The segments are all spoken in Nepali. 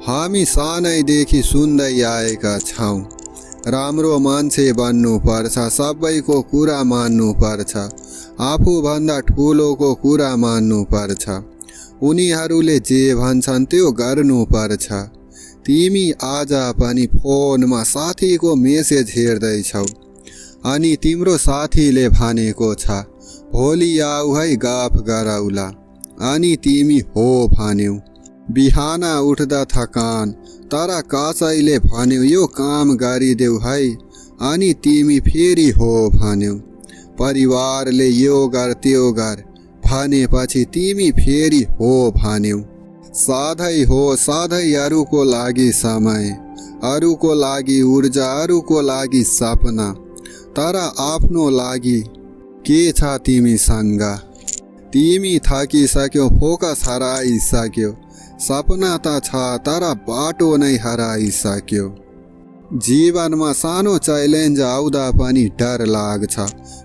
हामी सानैदेखि सुन्दै आएका छौँ, राम्रो मान्छे बन्नुपर्छ, सबैको कुरा मान्नुपर्छ, आफूभन्दा ठुलोको कुरा मान्नुपर्छ, उनीहरूले जे भन्छन् त्यो गर्नुपर्छ। तिमी आज पनि फोनमा साथीको मेसेज हेर्दैछौ अनि तिम्रो साथीले भनेको छ भोलि आऊ है गफ गरौला, अनि तिमी हो भन्यौ। बिहान उठ्दा थकान, तर कसैले भन्यो यो काम गरिदेऊ है, अनि तिमी फेरि हो भन्यौ। परिवारले यो गर त्यो गर भनेपछि तिमी फेरि हो भन्यौ। सधैँ हो सधैँ अरूको लागि समय, अरूको लागि ऊर्जा, अरूको लागि सपना, तर आफ्नो लागि के छ तिमीसँग? तिमी थकिसक्यौ, फोकस हराइसक्यौ, सपना त छ तर बाटो नै हराइसक्यो। जीवनमा सानो च्यालेन्ज आउँदा पनि डर लाग्छ,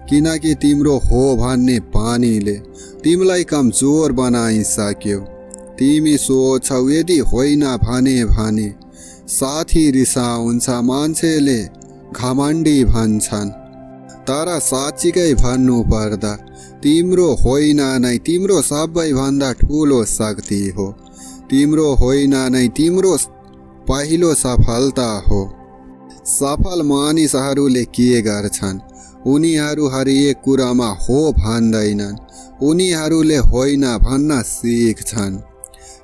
किनकि तिम्रो हो भन्ने बानीले तिमीलाई कमजोर बनाइसक्यो। तिमी सोच्छौ यदि होइन भने साथी रिसाउँछ, मान्छेले घमण्डी भन्छन्, तर साँच्चीकै भन्नुपर्दा तिम्रो होइन नै तिम्रो सबैभन्दा ठुलो शक्ति हो। तिम्रो होइन नै तिम्रो पहिलो सफलता हो। सफल मानिसहरूले के गर्छन्? उनीहरू हरेक कुरामा हो भन्दैनन्, उनीहरूले होइन भन्न सिक्छन्,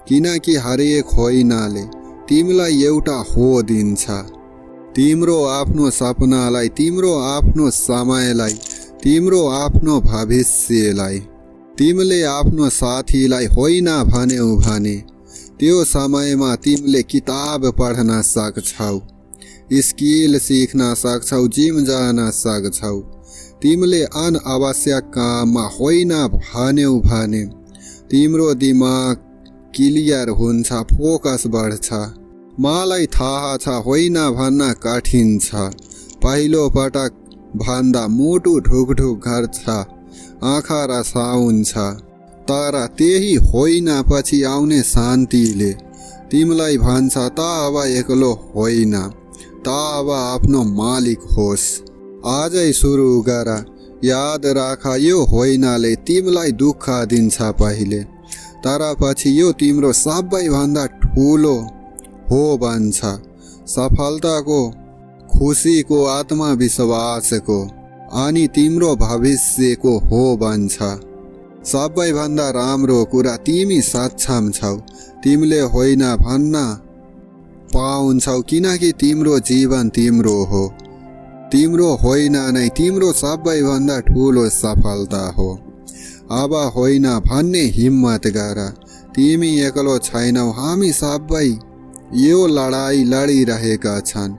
किनकि हरेक होइनले तिमीलाई एउटा हो दिन्छ। तिम्रो आफ्नो सपनालाई, तिम्रो आफ्नो समयलाई, तिम्रो आफ्नो भविष्यलाई। तिमीले आफ्नो साथीलाई होइन भन्यौ भने त्यो समयमा तिमीले किताब पढ्न सक्छौ, स्किल सिक्न सक्छौ, जिम जान सक्छौ। तिमीले अनावश्यक काममा होइन भन्यौ भने तिम्रो दिमाग क्लियर हुन्छ, फोकस बढ्छ। मलाई थाहा छ होइन भन्न कठिन छ, पहिलो पटक भन्दा मुटु ढुकढुक गर्छ, आँखा रसाउँछ, तर त्यही होइन पछि आउने शान्तिले तिमीलाई भन्छ त अब एक्लो होइन, त अब आफ्नो मालिक होस्। आजै सुरु गर, याद राख यो होइनले तिमीलाई दुःख दिन्छ पहिले, तर पछि यो तिम्रो सबैभन्दा ठुलो हो बन्छ। सफलताको, खुसीको, आत्मविश्वासको अनि तिम्रो भविष्यको हो बन्छ। सबैभन्दा राम्रो कुरा तिमी सक्षम छौ, तिमीले होइन भन्न पाउँछौ, किनकि तिम्रो जीवन तिम्रो हो। तिम्रो होइन नै तिम्रो सबैभन्दा ठुलो सफलता हो। अब होइन भन्ने हिम्मत गर, तिमी एक्लो छैनौ, हामी सबै यो लडाई लडिरहेका छन्।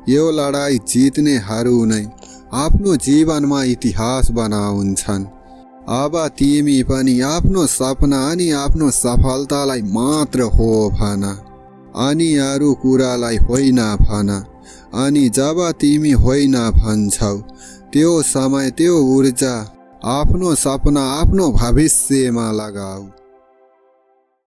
यो लडाई जित्नेहरू नै आफ्नो जीवनमा इतिहास बनाउँछन्। अब तिमी पनि आफ्नो सपना अनि आफ्नो सफलतालाई मात्र हो भन, अनि अरू कुरालाई होइन भन। अनि जब तिमी होइन भन्छौ त्यो समय, त्यो ऊर्जा आफ्नो सपना, आफ्नो भविष्यमा लगाऊ।